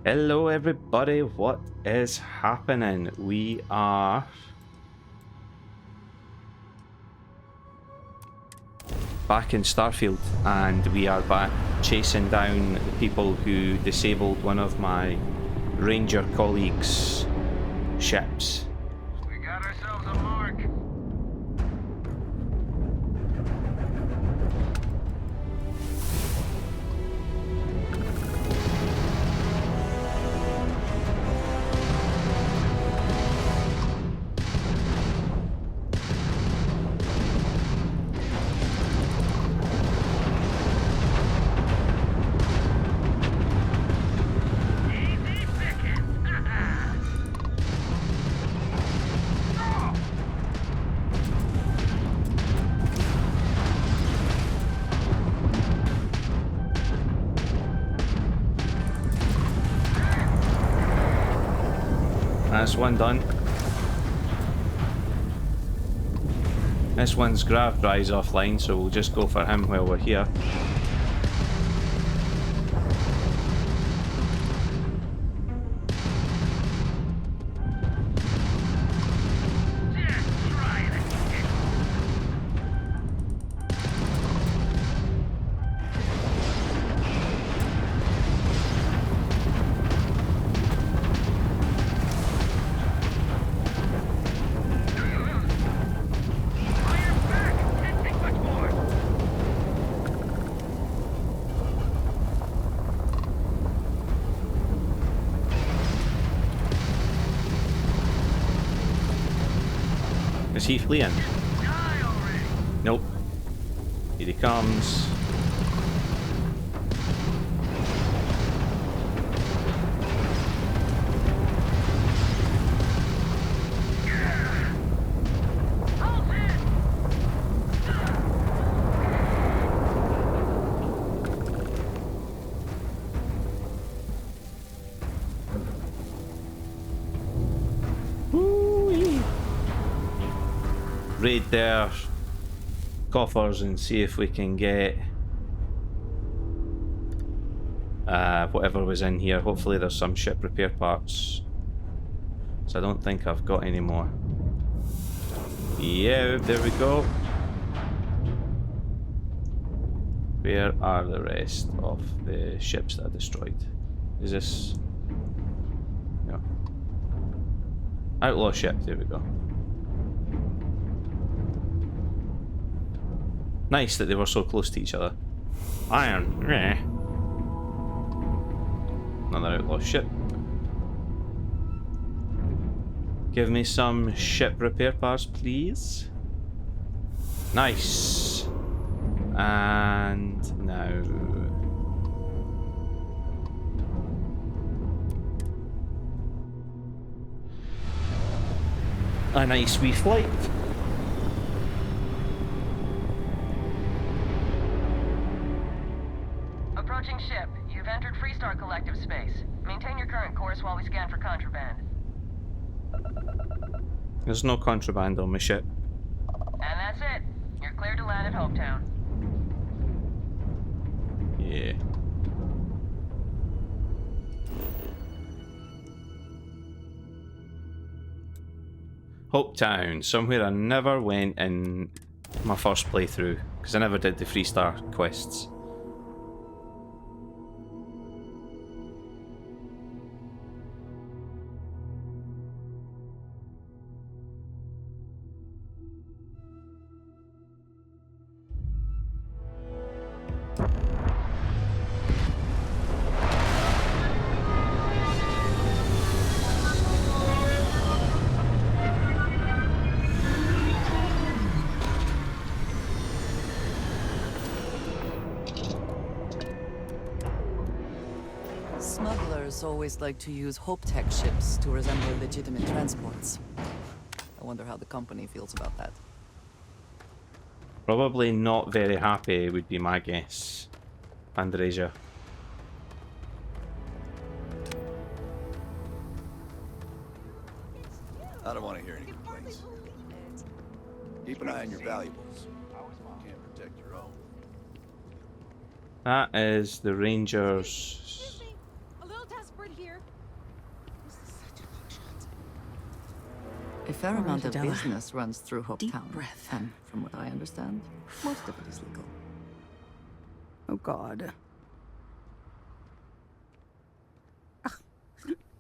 Hello everybody, what is happening? We are back in Starfield and we are back chasing down the people who disabled one of my ranger colleagues' ships. We got ourselves a mark. Easy picking. Oh! That's one done. This one's grav dries offline, so we'll just go for him while we're here. Just try it. Fire back. Can't take much more. Is he fleeing? Die already. Nope. Here he comes. Hold it. Woo-wee. Raid their coffers and see if we can get whatever was in here. Hopefully there's some ship repair parts. So I don't think I've got any more. Yeah, there we go. Where are the rest of the ships that I destroyed? Is this... No. Outlaw ship, there we go. Nice that they were so close to each other. Iron. Meh. Another outlaw ship. Give me some ship repair parts, please. Nice. And now... a nice wee flight. Approaching ship. You've entered Freestar Collective space. Maintain your current course while we scan for contraband. There's no contraband on my ship. And that's it. You're cleared to land at Hopetown. Yeah. Hopetown, somewhere I never went in my first playthrough, because I never did the Freestar quests. Smugglers always like to use Hope-Tech ships to resemble legitimate transports. I wonder how the company feels about that. Probably not very happy would be my guess. Andresia. I don't want to hear any complaints. Keep an eye on your valuables. You can't protect your own. That is the Rangers. Excuse me, a little desperate here. A fair All right, amount of Adela. business runs through Hope Deep Town. breath. And from what I understand, most of it is legal. Oh, God.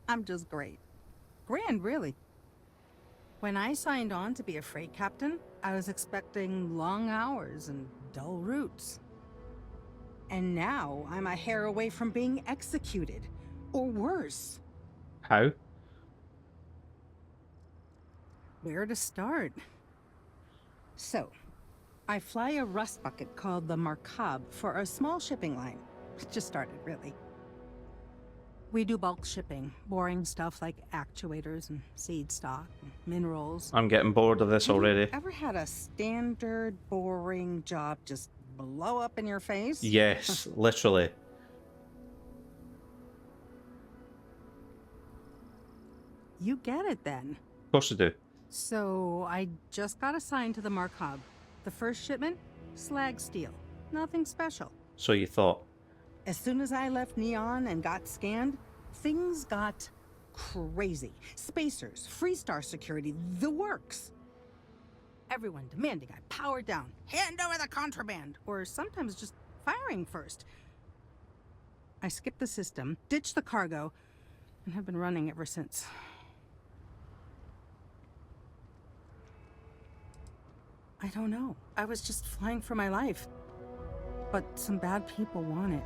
I'm just great. Grand, really. When I signed on to be a freight captain, I was expecting long hours and dull routes. And now I'm a hair away from being executed. Or worse. How? Where to start? So, I fly a rust bucket called the Markab for a small shipping line. It just started, really. We do bulk shipping, boring stuff like actuators and seed stock and minerals. I'm getting bored of this Have you already. ever had a standard, boring job just blow up in your face? Yes, literally. You get it then. Of course I do. So, I just got assigned to the Markab. The first shipment? Slag steel. Nothing special. So you thought. As soon as I left Neon and got scanned, things got crazy. Spacers, Freestar security, the works. Everyone demanding I power down, hand over the contraband, or sometimes just firing first. I skipped the system, ditched the cargo, and have been running ever since. I don't know. I was just flying for my life. But some bad people want it.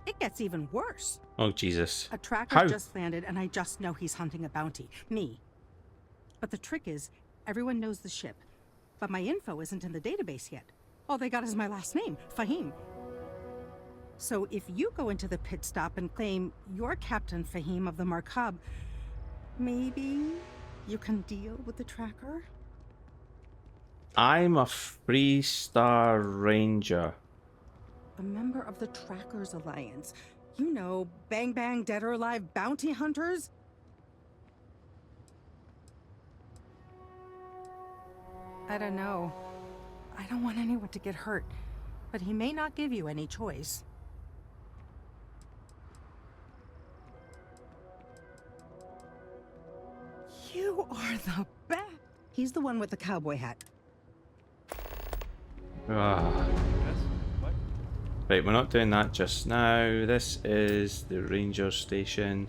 It gets even worse. Oh, Jesus. A tracker How? just landed, and I just know he's hunting a bounty. Me. But the trick is, everyone knows the ship. But my info isn't in the database yet. All they got is my last name, Fahim. So if you go into the pit stop and claim you're Captain Fahim of the Markab, maybe you can deal with the tracker? I'm a Freestar Ranger. A member of the Trackers Alliance. You know, bang bang, dead or alive bounty hunters? I don't know. I don't want anyone to get hurt, but he may not give you any choice. You are the best. He's the one with the cowboy hat. Ah. Yes? What? Right, we're not doing that just now. This is the ranger station.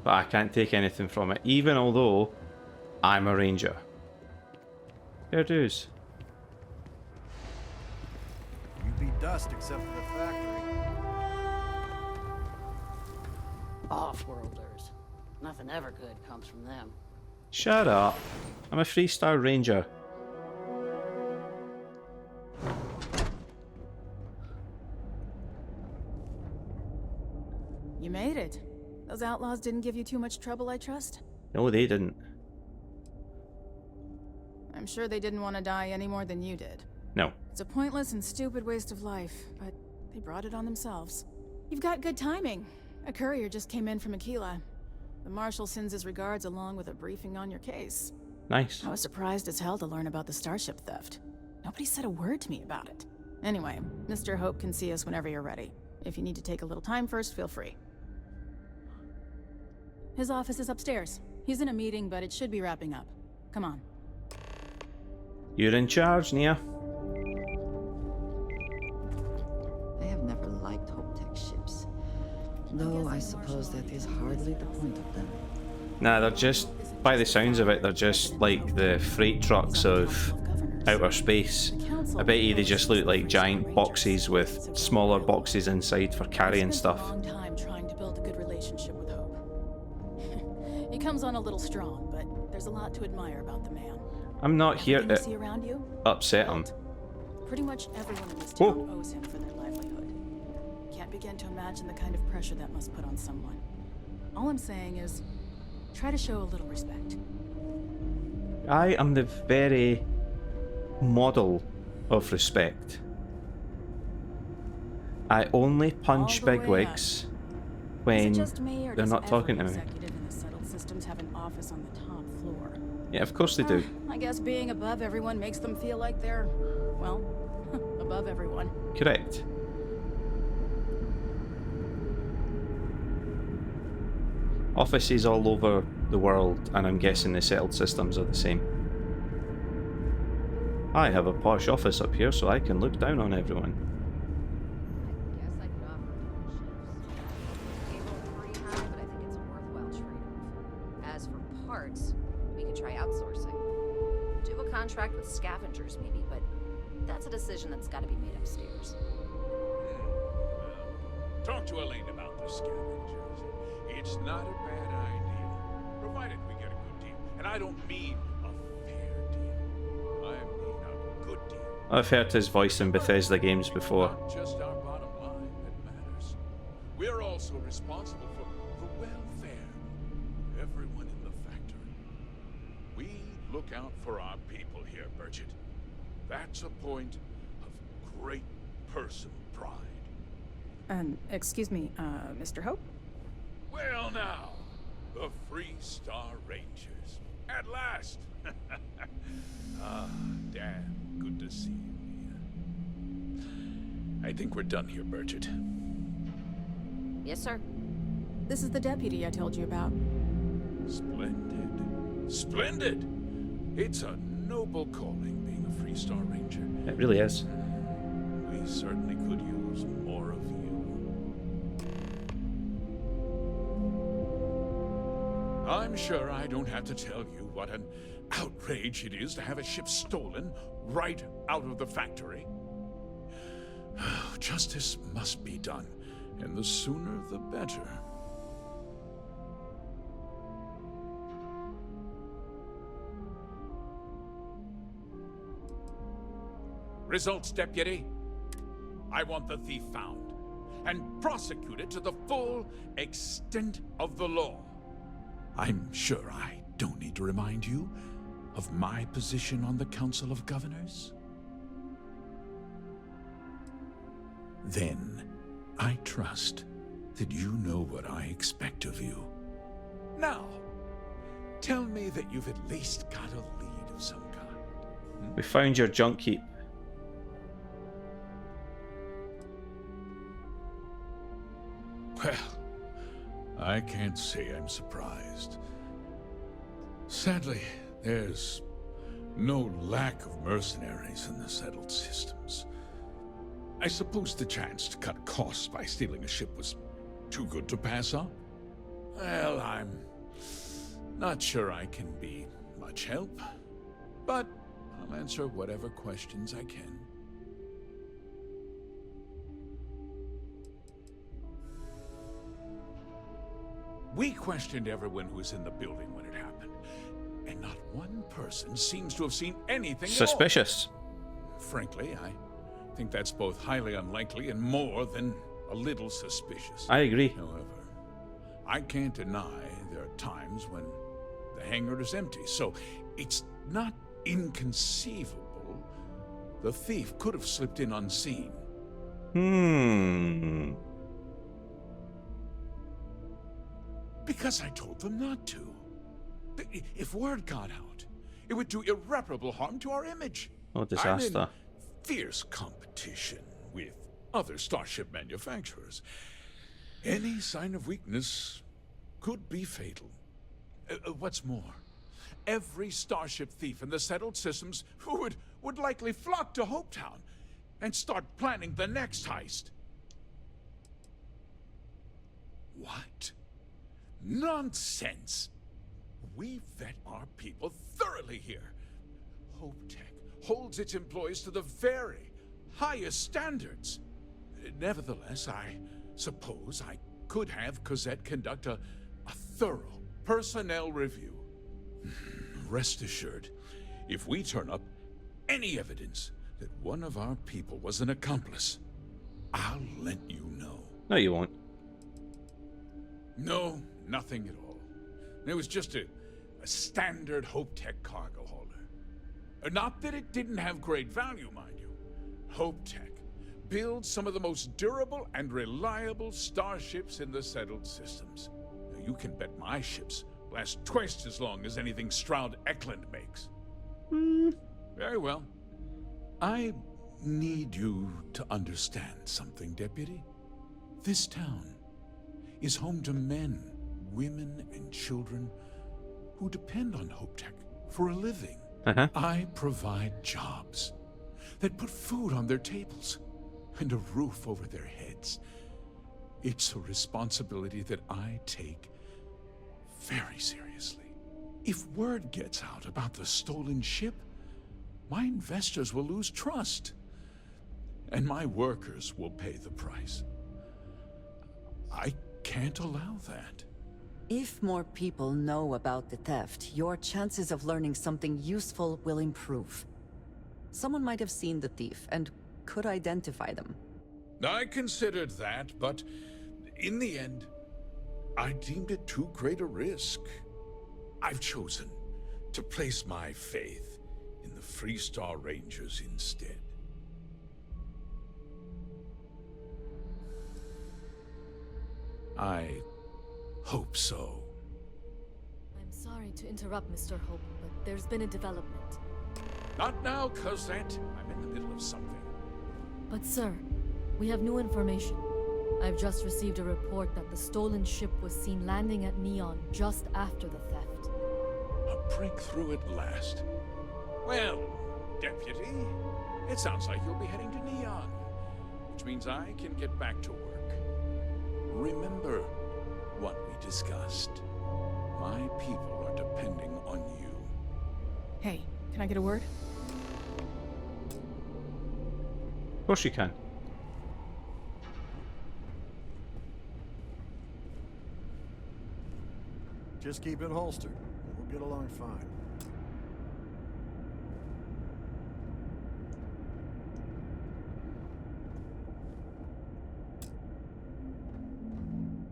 But I can't take anything from it, even although I'm a ranger. Fair dues. You be dust except for the factory. Off-worlders. Nothing ever good comes from them. Shut up. I'm a Freestar Ranger. You made it. Those outlaws didn't give you too much trouble, I trust? No, they didn't. I'm sure they didn't want to die any more than you did. No. It's a pointless and stupid waste of life, but they brought it on themselves. You've got good timing. A courier just came in from Aquila. The Marshal sends his regards along with a briefing on your case. Nice. I was surprised as hell to learn about the starship theft. Nobody said a word to me about it. Anyway, Mr. Hope can see us whenever you're ready. If you need to take a little time first, feel free. His office is upstairs. He's in a meeting, but it should be wrapping up. Come on. You're in charge, Nia. I have never liked Hope Tech ships. Though I suppose that is hardly the point of them. Nah, they're just, by the sounds of it, they're just like the freight trucks of outer space. I bet you they just look like giant boxes with smaller boxes inside for carrying stuff. I spent a long time trying to build a good relationship with Hope. He comes on a little strong, but there's a lot to admire about the man. I'm not here Everything you to see around you, upset him. pretty much everyone in this Whoa. town owes him for their livelihood. Can't begin to imagine the kind of pressure that must put on someone. All I'm saying is, try to show a little respect. I am the very model of respect. I only punch All the way bigwigs Is when it just me, or they're does not talking to every me. executive in the settled systems have an office on the top floor? Yeah, of course they do. I guess being above everyone makes them feel like they're, well, above everyone. Correct. Offices all over the world, and I'm guessing the settled systems are the same. I have a posh office up here so I can look down on everyone. Guess I could offer shifts. Payroll pretty high, but I think it's a worthwhile trade-off. As for parts, we could try outsourcing. Do a contract with scavengers, maybe, but that's a decision that's got to be made upstairs. Talk to Elaine about the scavengers. It's not a bad idea, provided we get a good deal. And I don't mean a fair deal. I mean a good deal. I've heard his voice in Bethesda games before. Not just our bottom line that matters. We're also responsible for the welfare of everyone in the factory. We look out for our people here, Bridget. That's a point of great personal pride. Excuse me, Mr. Hope? Well now, the Free Star Rangers. At last! Dan, good to see you here. I think we're done here, Bridget. Yes, sir. This is the deputy I told you about. Splendid. Splendid! It's a noble calling, being a Free Star Ranger. It really is. We certainly could use more of you. I'm sure I don't have to tell you what an outrage it is to have a ship stolen right out of the factory. Justice must be done, and the sooner the better. Results, Deputy. I want the thief found and prosecuted to the full extent of the law. I'm sure I don't need to remind you of my position on the Council of Governors. Then, I trust that you know what I expect of you. Now, tell me that you've at least got a lead of some kind. We found your junk heap. Well, I can't say I'm surprised. Sadly, there's no lack of mercenaries in the settled systems. I suppose the chance to cut costs by stealing a ship was too good to pass up? Well, I'm not sure I can be much help, but I'll answer whatever questions I can. We questioned everyone who was in the building when it happened, and not one person seems to have seen anything Suspicious. at all. Frankly, I think that's both highly unlikely and more than a little suspicious. I agree. However, I can't deny there are times when the hangar is empty, so it's not inconceivable the thief could have slipped in unseen. Because I told them not to. If word got out, it would do irreparable harm to our image. Oh, disaster. I'm in fierce competition with other starship manufacturers. Any sign of weakness could be fatal. What's more, every starship thief in the settled systems would likely flock to Hopetown and start planning the next heist. What? Nonsense! We vet our people thoroughly here. HopeTech holds its employees to the very highest standards. Nevertheless, I suppose I could have Cosette conduct a thorough personnel review. Rest assured, if we turn up any evidence that one of our people was an accomplice, I'll let you know. No, you won't. No, nothing at all. It was just a standard HopeTech cargo holder. Not that it didn't have great value, mind you. HopeTech builds some of the most durable and reliable starships in the settled systems. Now, you can bet my ships last twice as long as anything Stroud Eklund makes. Very well. I need you to understand something, Deputy. This town is home to men, women and children who depend on HopeTech for a living. I provide jobs that put food on their tables and a roof over their heads. It's a responsibility that I take very seriously. If word gets out about the stolen ship, my investors will lose trust, and my workers will pay the price. I can't allow that. If more people know about the theft, your chances of learning something useful will improve. Someone might have seen the thief and could identify them. I considered that, but in the end, I deemed it too great a risk. I've chosen to place my faith in the Freestar Rangers instead. I hope so. I'm sorry to interrupt, Mr. Hope, but there's been a development. Not now, Cosette. I'm in the middle of something. But sir, we have new information. I've just received a report that the stolen ship was seen landing at Neon just after the theft. A breakthrough at last. Well, Deputy, it sounds like you'll be heading to Neon, which means I can get back to work. Remember what we discussed. My people are depending on you. Hey, can I get a word? Of course you can. Just keep it holstered. We'll get along fine.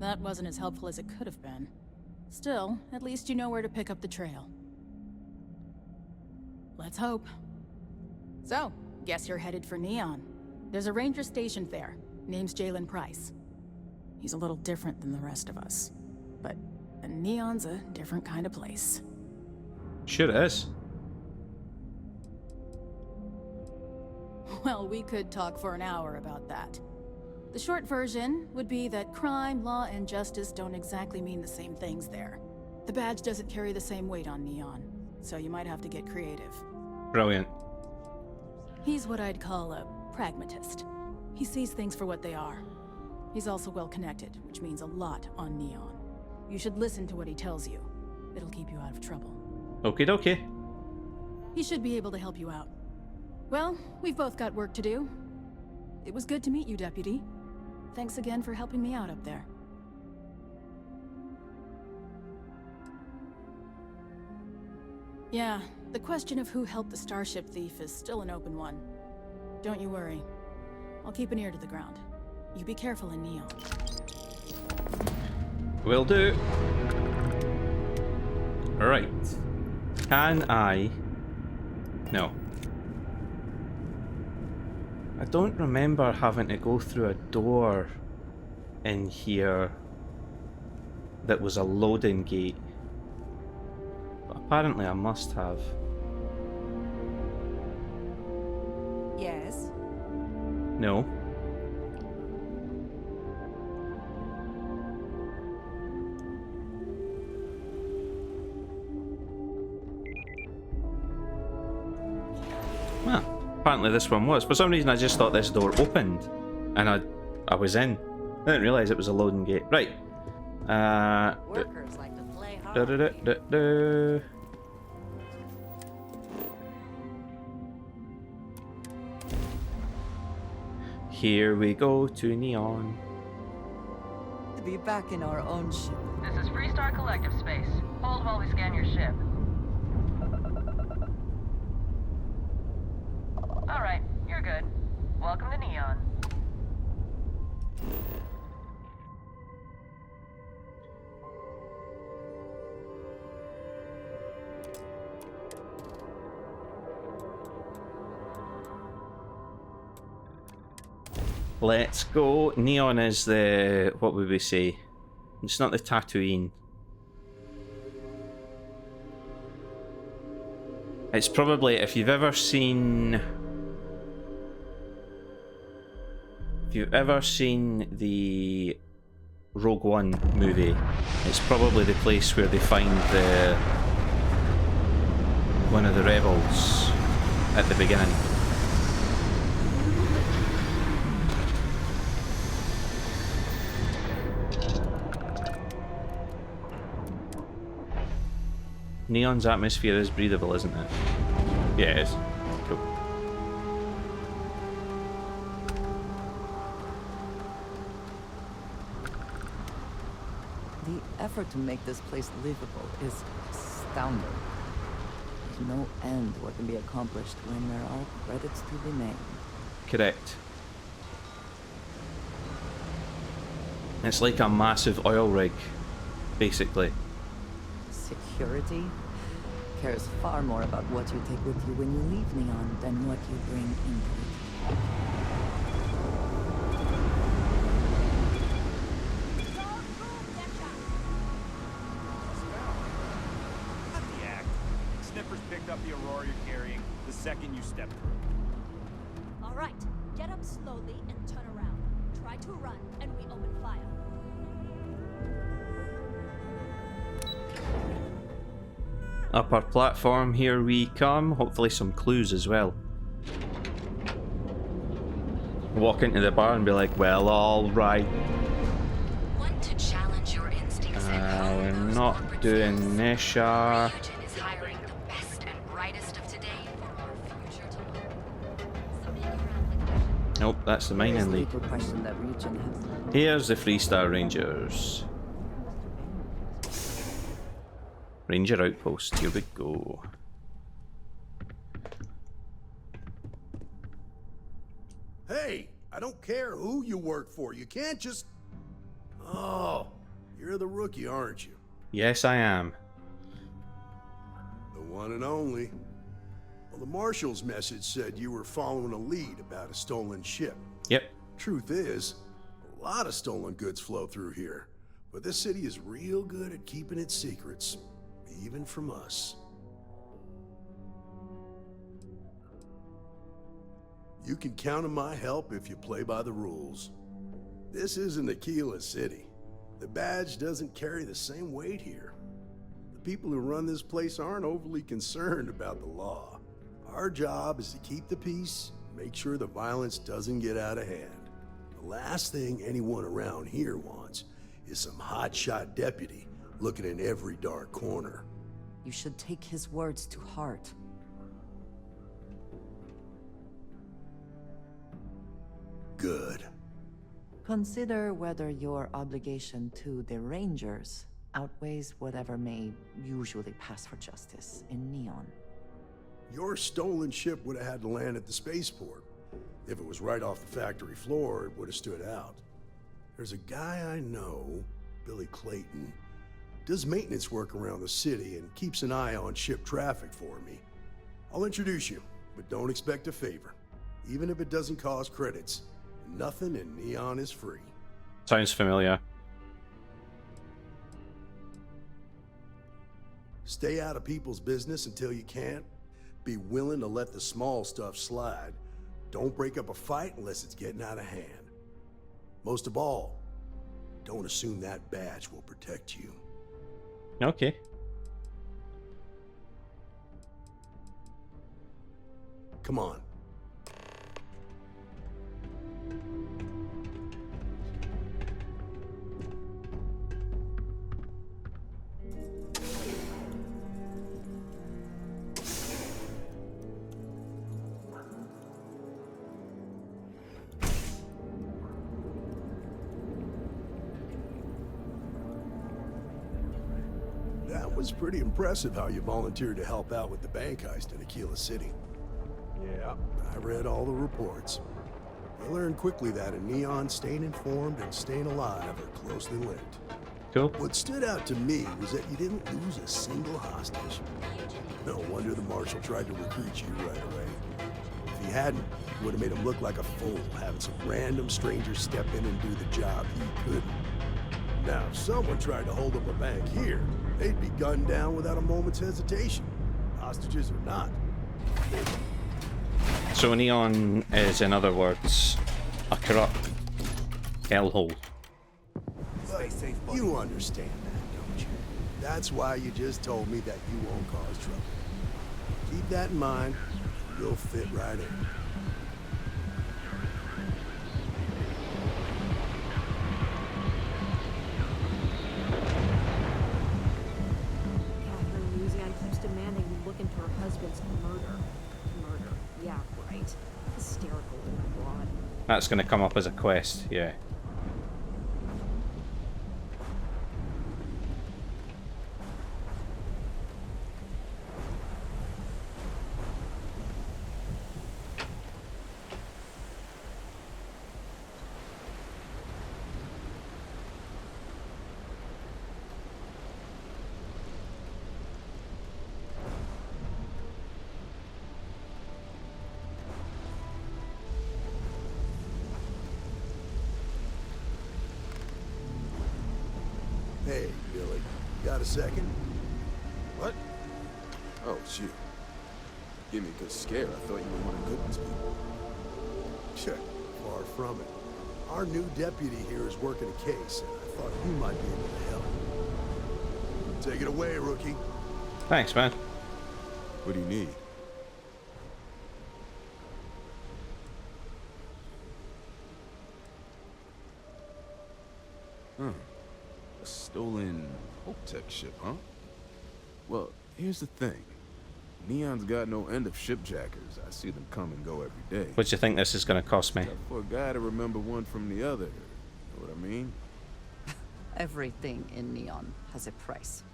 That wasn't as helpful as it could have been. Still, at least you know where to pick up the trail. Let's hope. So, guess you're headed for Neon. There's a ranger stationed there. Name's Jalen Price. He's a little different than the rest of us. But Neon's a different kind of place. Sure it is. Well, we could talk for an hour about that. The short version would be that crime, law, and justice don't exactly mean the same things there. The badge doesn't carry the same weight on Neon, so you might have to get creative. Brilliant. He's what I'd call a pragmatist. He sees things for what they are. He's also well-connected, which means a lot on Neon. You should listen to what he tells you. It'll keep you out of trouble. Okie dokie. He should be able to help you out. Well, we've both got work to do. It was good to meet you, Deputy. Thanks again for helping me out up there. Yeah, the question of who helped the Starship thief is still an open one. Don't you worry. I'll keep an ear to the ground. You be careful in Neon. Will do. Right. Can I... No. I don't remember having to go through a door in here that was a loading gate. But apparently I must have. Yes? No. Well, apparently this one was. For some reason I just thought this door opened and I was in. I didn't realise it was a loading gate. Right. Workers like to play hard. Here we go to Neon. To be back in our own ship. This is Freestar Collective Space. Hold while we scan your ship. Alright, you're good. Welcome to Neon. Let's go. Neon is the... what would we say? It's not the Tatooine. It's probably, if you've ever seen... If you've ever seen the Rogue One movie, it's probably the place where they find the one of the rebels at the beginning. Neon's atmosphere is breathable, isn't it? Yeah, it is. Cool. The effort to make this place livable is astounding. There's no end what can be accomplished when there are credits to be made. Correct. It's like a massive oil rig, basically. Security cares far more about what you take with you when you leave Neon than what you bring into it. The act. Snippers picked up the Aurora you're carrying the second you step through. All right, get up slowly and turn around. Try to run, and we open fire. Up our platform, here we come. Hopefully some clues as well. Walk into the bar and be like, well, alright. Want to challenge your instincts We're not doing this, is hiring the best and brightest of today for our future tomorrow. Nope, that's the mining league. People question that region has. Here's the Freestar Rangers. Ranger outpost, here we go. Hey, I don't care who you work for. You can't just... Oh, you're the rookie, aren't you? Yes, I am. The one and only. Well, the Marshal's message said you were following a lead about a stolen ship. Yep. Truth is, a lot of stolen goods flow through here. But this city is real good at keeping its secrets. Even from us. You can count on my help if you play by the rules. This isn't Aquila City. The badge doesn't carry the same weight here. The people who run this place aren't overly concerned about the law. Our job is to keep the peace, make sure the violence doesn't get out of hand. The last thing anyone around here wants is some hotshot deputy looking in every dark corner. You should take his words to heart. Good. Consider whether your obligation to the Rangers outweighs whatever may usually pass for justice in Neon. Your stolen ship would have had to land at the spaceport. If it was right off the factory floor, it would have stood out. There's a guy I know, Billy Clayton, does maintenance work around the city and keeps an eye on ship traffic for me. I'll introduce you, but don't expect a favor. Even if it doesn't cost credits, nothing in Neon is free. Sounds familiar. Stay out of people's business until you can't. Be willing to let the small stuff slide. Don't break up a fight unless it's getting out of hand. Most of all, don't assume that badge will protect you. Okay. Come on. That was pretty impressive how you volunteered to help out with the bank heist in Aquila City. Yeah, I read all the reports. I learned quickly that in Neon, staying informed and staying alive are closely linked. Cool. What stood out to me was that you didn't lose a single hostage. No wonder the Marshal tried to recruit you right away. If he hadn't, it would have made him look like a fool, having some random stranger step in and do the job he couldn't. Now, if someone tried to hold up a bank here, they'd be gunned down without a moment's hesitation. Hostages or not. So Neon is, in other words, a corrupt hellhole. But you understand that, don't you? That's why you just told me that you won't cause trouble. Keep that in mind. You'll fit right in. Catherine Louisiana keeps demanding we look into her husband's murder. Murder. Yeah, right. Hysterical little broad. That's going to come up as a quest, yeah. Hey, Billy. Got a second? What? Oh, shoot. Give me a good scare. I thought you were one of Goodman's people. Check. Far from it. Our new deputy here is working a case, and I thought you might be able to help. Take it away, rookie. Thanks, man. What do you need? A stolen Hope-Tech ship, huh? Well, here's the thing. Neon's got no end of shipjackers. I see them come and go every day. What do you think this is going to cost me? Tough for a guy to remember one from the other. Know what I mean? Everything in Neon has a price.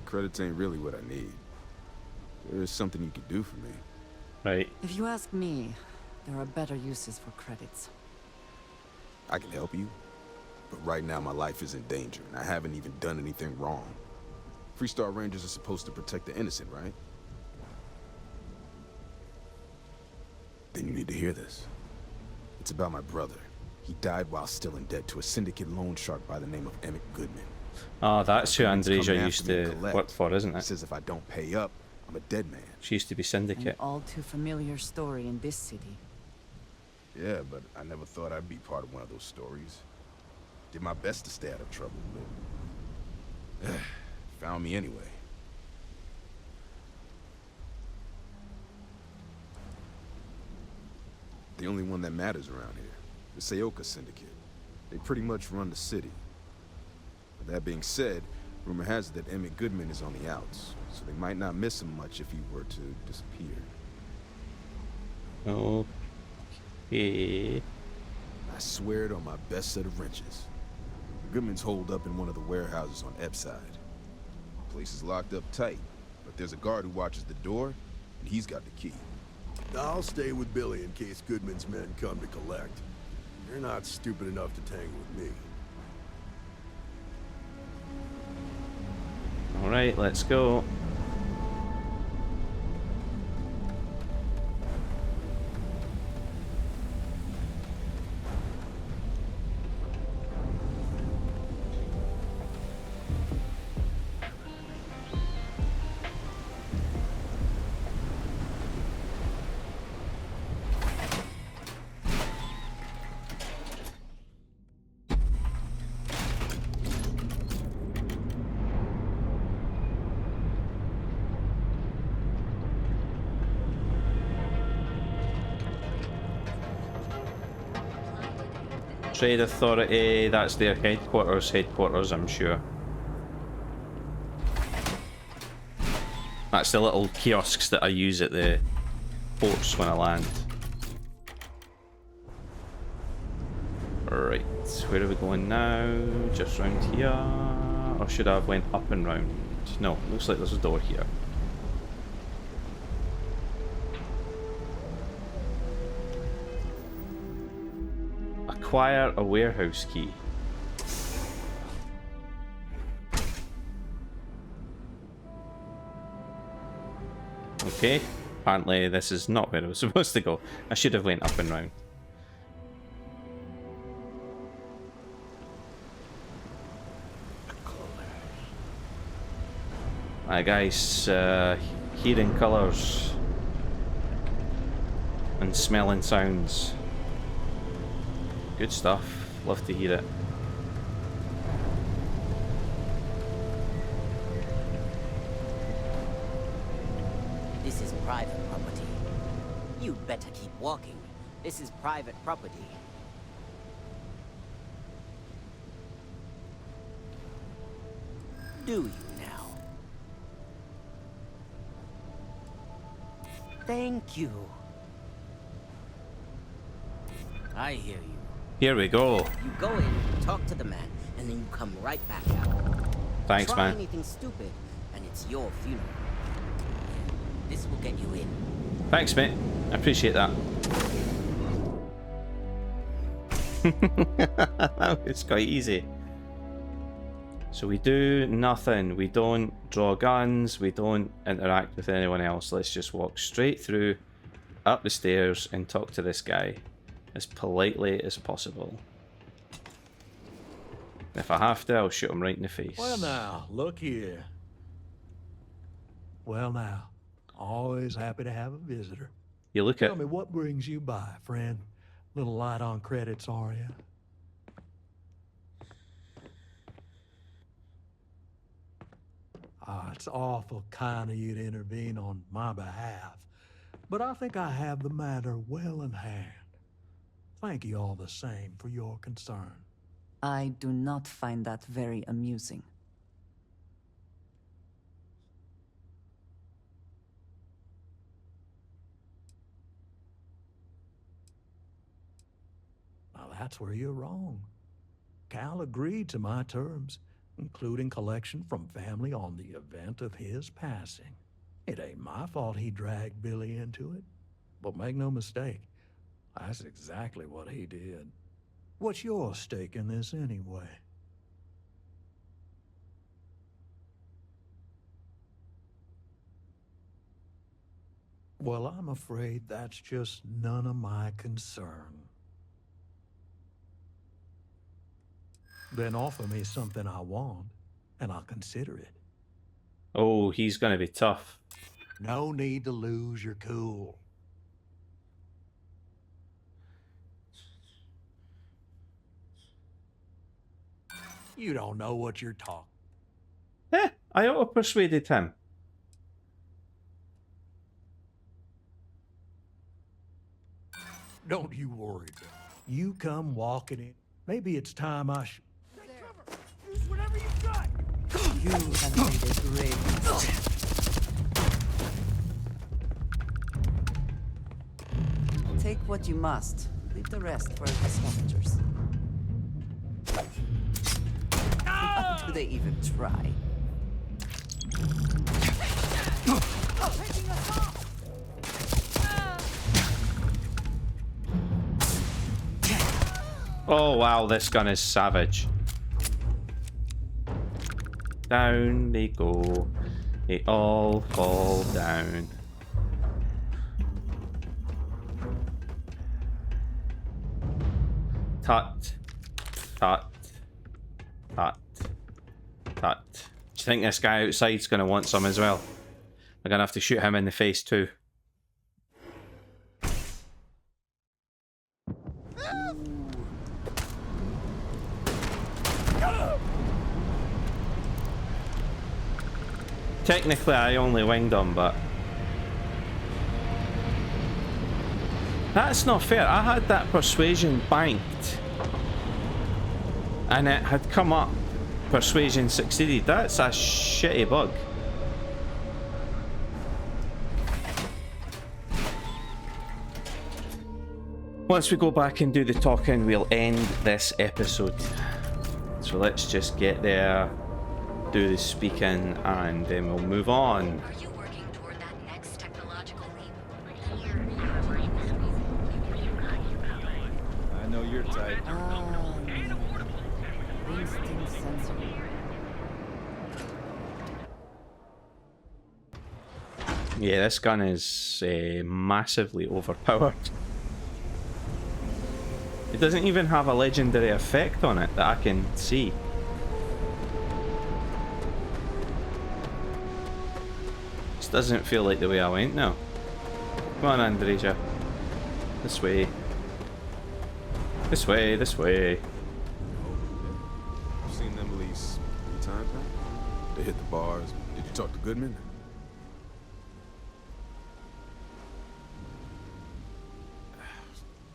Credits ain't really what I need. There is something you could do for me. Right. If you ask me, there are better uses for credits. I can help you, but right now my life is in danger, and I haven't even done anything wrong. Freestar Rangers are supposed to protect the innocent, right? Then you need to hear this. It's about my brother. He died while still in debt to a syndicate loan shark by the name of Emmett Goodman. Oh, that's who Goodman's Andresia coming used after me to collect. work for, isn't He it? says if I don't pay up, I'm a dead man. She used to be An Syndicate. all too familiar story in this city. Yeah, but I never thought I'd be part of one of those stories. Did my best to stay out of trouble, but found me anyway. The only one that matters around here, the Seoka Syndicate. They pretty much run the city. But that being said, rumor has it that Emmett Goodman is on the outs, so they might not miss him much if he were to disappear. Okay. I swear it on my best set of wrenches. Goodman's holed up in one of the warehouses on Epside. Place is locked up tight, but there's a guard who watches the door, and he's got the key. I'll stay with Billy in case Goodman's men come to collect. You're not stupid enough to tangle with me. Alright, let's go. Trade Authority, that's their headquarters, I'm sure. That's the little kiosks that I use at the ports when I land. Right, where are we going now? Just round here? Or should I have went up and round? No, looks like there's a door here. Acquire a warehouse key. Okay, apparently this is not where I was supposed to go. I should have went up and round. Hi guys, hearing colours. and smelling sounds. Good stuff. Love to hear it. This is private property. You'd better keep walking. This is private property. Do you now? Thank you. I hear you. Here we go. You go in, talk to the man, and then you come right back out. Thanks, Try man. anything stupid, and it's your funeral. This will get you in. Thanks, mate. I appreciate that. That was quite easy. So we do nothing. We don't draw guns. We don't interact with anyone else. Let's just walk straight through, up the stairs, and talk to this guy as politely as possible. If I have to, I'll shoot him right in the face. Well now, look here. Well now, always happy to have a visitor. You look Tell at... me, what brings you by, friend? Little light on credits, are you? It's awful kind of you to intervene on my behalf, but I think I have the matter well in hand. Thank you all the same for your concern. I do not find that very amusing. Now that's where you're wrong. Cal agreed to my terms, including collection from family on the event of his passing. It ain't my fault he dragged Billy into it, but make no mistake, that's exactly what he did. What's your stake in this anyway? Well, I'm afraid that's just none of my concern. Then offer me something I want, and I'll consider it. Oh, he's gonna be tough. No need to lose your cool. You don't know what you're talking. I auto-persuaded him. Don't you worry, Bill. You come walking in. Maybe it's time I should. Use whatever you've got. You have made a great mistake. Take what you must. Leave the rest for the scavengers. How do they even try? Oh wow, this gun is savage. Down they go. They all fall down. Tut. Tut. Tut. Tut. Do you think this guy outside's gonna want some as well? We're gonna have to shoot him in the face too. Technically, I only winged him, but that's not fair. I had that persuasion banked, and it had come up. Persuasion succeeded. That's a shitty bug. Once we go back and do the talking, we'll end this episode. So let's just get there, do the speaking, and then we'll move on. Are you working toward that next technological leap? I know your type. Instinct sensor. Yeah, this gun is massively overpowered. It doesn't even have a legendary effect on it that I can see. This doesn't feel like the way I went now. Come on, Andreja. This way. This way, this way. I've seen them at least 3 times now. They hit the bars. Did you talk to Goodman?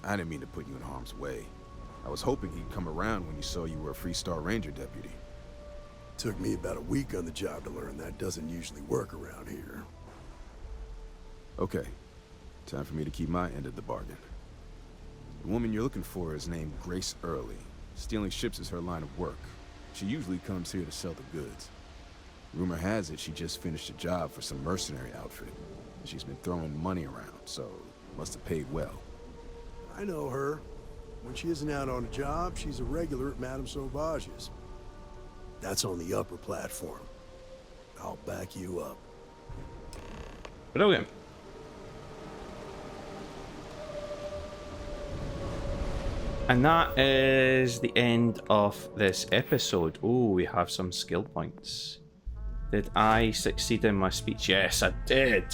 I didn't mean to put you in harm's way. I was hoping he'd come around when you saw you were a Freestar Ranger deputy. Took me about a week on the job to learn that doesn't usually work around here. Okay. Time for me to keep my end of the bargain. The woman you're looking for is named Grace Early. Stealing ships is her line of work. She usually comes here to sell the goods. Rumor has it she just finished a job for some mercenary outfit. She's been throwing money around, so must have paid well. I know her. When she isn't out on a job, she's a regular at Madame Sauvage's. That's on the upper platform. I'll back you up. Brilliant. And that is the end of this episode. Oh, we have some skill points. Did I succeed in my speech? Yes, I did.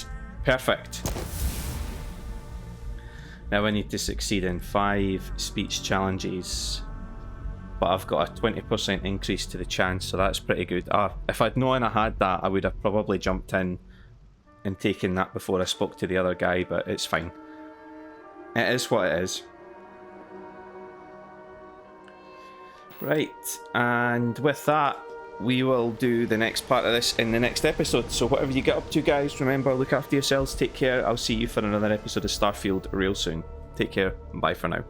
Perfect. Now I need to succeed in 5 speech challenges. But I've got a 20% increase to the chance, so that's pretty good. If I'd known I had that, I would have probably jumped in and taken that before I spoke to the other guy, but it's fine. It is what it is. Right, and with that, we will do the next part of this in the next episode. So whatever you get up to, guys, remember, look after yourselves, take care. I'll see you for another episode of Starfield real soon. Take care, and bye for now.